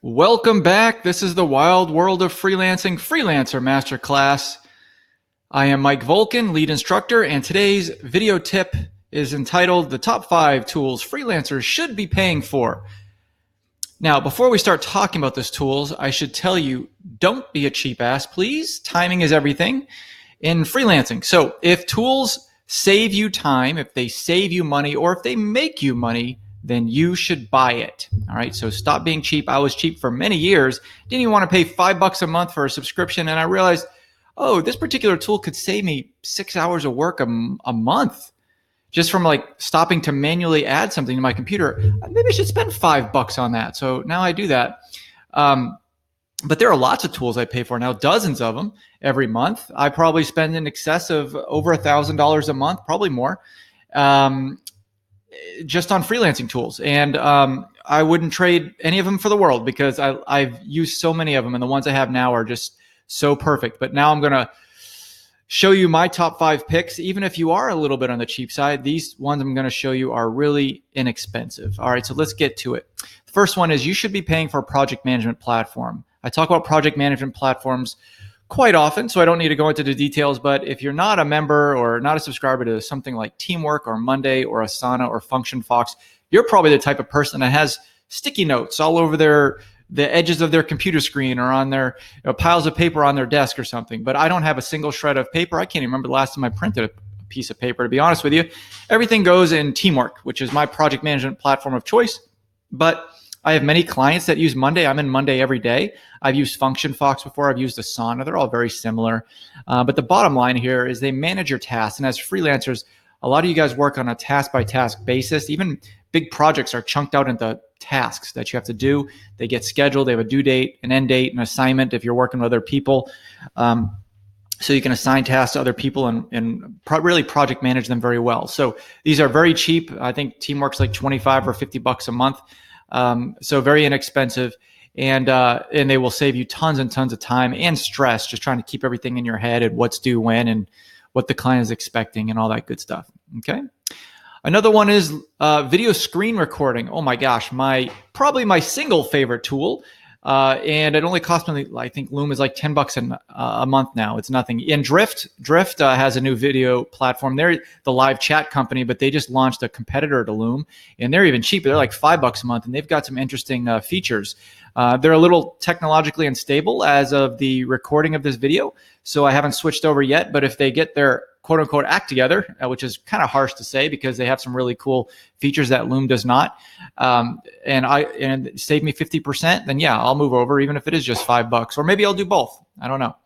Welcome back. This is the wild world of freelancing, Freelancer Masterclass. I am Mike Volkin, lead instructor, and today's video tip is entitled The Top 5 Tools Freelancers Should Be Paying For. Now, before we start talking about those tools, I should tell you, don't be a cheap ass, please. Timing is everything in freelancing. So if tools save you time, if they save you money, or if they make you money, then you should buy it. All right. So stop being cheap. I was cheap for many years. Didn't even want to pay $5 a month for a subscription. And I realized, oh, this particular tool could save me 6 hours of work a month just from like stopping to manually add something to my computer. Maybe I should spend $5 on that. So now I do that. But there are lots of tools I pay for now, dozens of them every month. I probably spend in excess of over $1,000 a month, probably more. Just on freelancing tools. And I wouldn't trade any of them for the world because I've used so many of them, and the ones I have now are just so perfect. But now I'm going to show you my top 5 picks. Even if you are a little bit on the cheap side, these ones I'm going to show you are really inexpensive. All right, so let's get to it. The first one is you should be paying for a project management platform. I talk about project management platforms quite often, so I don't need to go into the details, but if you're not a member or not a subscriber to something like Teamwork or Monday or Asana or FunctionFox, you're probably the type of person that has sticky notes all over the edges of their computer screen or on their piles of paper on their desk or something. But I don't have a single shred of paper. I can't even remember the last time I printed a piece of paper, to be honest with you. Everything goes in Teamwork, which is my project management platform of choice. But I have many clients that use Monday. I'm in Monday every day. I've used FunctionFox before. I've used Asana. They're all very similar. But the bottom line here is they manage your tasks. And as freelancers, a lot of you guys work on a task-by-task basis. Even big projects are chunked out into tasks that you have to do. They get scheduled. They have a due date, an end date, an assignment if you're working with other people. So you can assign tasks to other people and really project manage them very well. So these are very cheap. I think Teamwork's like $25 or $50 a month. So very inexpensive, and they will save you tons and tons of time and stress just trying to keep everything in your head and what's due when and what the client is expecting and all that good stuff. Okay. Another one is video screen recording. Oh my gosh, probably my single favorite tool. And it only costs me, I think Loom is like $10 a month now. It's nothing. And Drift has a new video platform. They're the live chat company, but they just launched a competitor to Loom, and they're even cheaper. They're like $5 a month, and they've got some interesting features. They're a little technologically unstable as of the recording of this video, so I haven't switched over yet. But if they get their quote unquote act together, which is kind of harsh to say because they have some really cool features that Loom does not, and save me 50%, then yeah, I'll move over even if it is just $5, or maybe I'll do both. I don't know.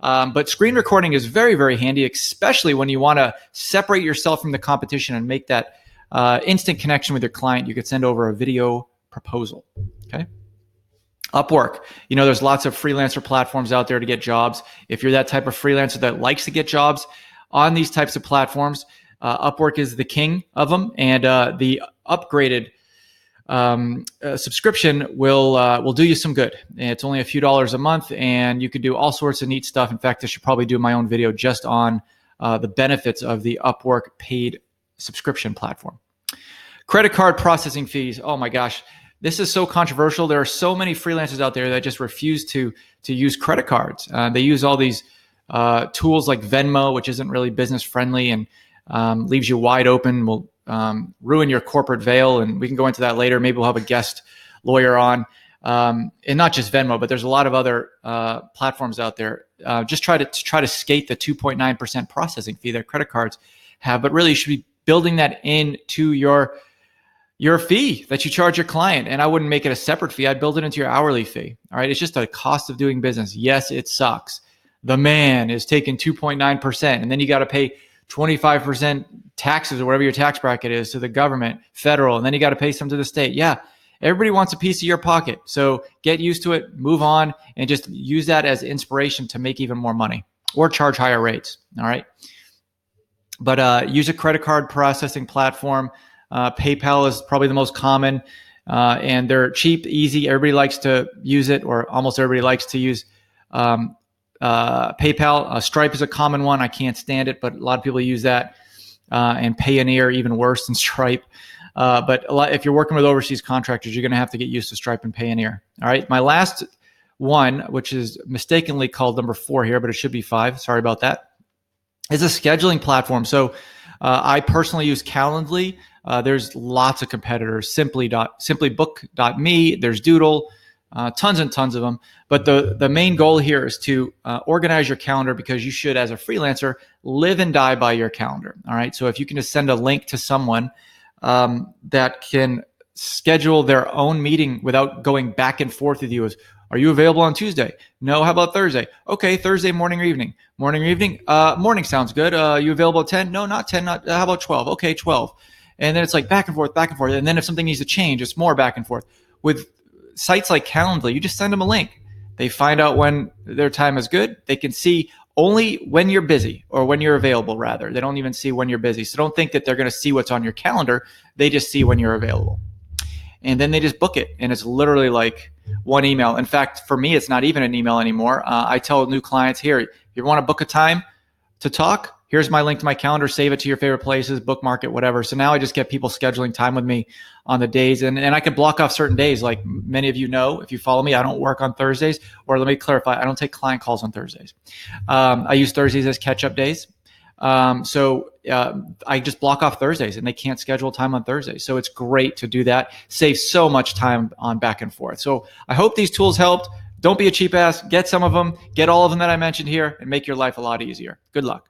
But screen recording is very, very handy, especially when you want to separate yourself from the competition and make that instant connection with your client. You could send over a video proposal. Okay. Upwork. There's lots of freelancer platforms out there to get jobs. If you're that type of freelancer that likes to get jobs on these types of platforms, Upwork is the king of them, and the upgraded subscription will do you some good. It's only a few dollars a month, and you could do all sorts of neat stuff. In fact, I should probably do my own video just on the benefits of the Upwork paid subscription platform. Credit card processing fees. Oh my gosh. This is so controversial. There are so many freelancers out there that just refuse to use credit cards. They use all these tools like Venmo, which isn't really business friendly and leaves you wide open, will ruin your corporate veil. And we can go into that later. Maybe we'll have a guest lawyer on. And not just Venmo, but there's a lot of other platforms out there. Just try to skate the 2.9% processing fee that credit cards have. But really, you should be building that into your fee that you charge your client. And I wouldn't make it a separate fee. I'd build it into your hourly fee. All right. It's just a cost of doing business. Yes, it sucks. The man is taking 2.9%, and then you got to pay 25% taxes or whatever your tax bracket is to the government, federal, and then you got to pay some to the state. Yeah. Everybody wants a piece of your pocket. So get used to it, move on, and just use that as inspiration to make even more money or charge higher rates. All right. But use a credit card processing platform. PayPal is probably the most common, and they're cheap, easy. Everybody likes to use it, or almost everybody likes to use PayPal. Stripe is a common one. I can't stand it, but a lot of people use that. And Payoneer, even worse than Stripe. But if you're working with overseas contractors, you're going to have to get used to Stripe and Payoneer. All right. My last one, which is mistakenly called number 4 here, but it should be 5. Sorry about that. Is a scheduling platform. So I personally use Calendly. There's lots of competitors. Simplybook.me. There's Doodle. Tons and tons of them. But the main goal here is to organize your calendar, because you should, as a freelancer, live and die by your calendar. All right. So if you can just send a link to someone that can schedule their own meeting without going back and forth with you, as, are you available on Tuesday? No. How about Thursday? Okay. Thursday morning or evening? Morning or evening? Morning sounds good. You available at 10? No, not 10. Not. How about 12? Okay, 12. And then it's like back and forth, back and forth. And then if something needs to change, it's more back and forth. With sites like Calendly, you just send them a link. They find out when their time is good. They can see only when you're busy, or when you're available, rather. They don't even see when you're busy. So don't think that they're going to see what's on your calendar. They just see when you're available. And then they just book it. And it's literally like one email. In fact, for me, it's not even an email anymore. I tell new clients, here, if you want to book a time to talk, here's my link to my calendar. Save it to your favorite places, bookmark it, whatever. So now I just get people scheduling time with me on the days. And I can block off certain days. Like many of you know, if you follow me, I don't work on Thursdays. Or let me clarify, I don't take client calls on Thursdays. I use Thursdays as catch-up days. So I just block off Thursdays, and they can't schedule time on Thursdays. So it's great to do that. Saves so much time on back and forth. So I hope these tools helped. Don't be a cheap ass. Get some of them. Get all of them that I mentioned here, and make your life a lot easier. Good luck.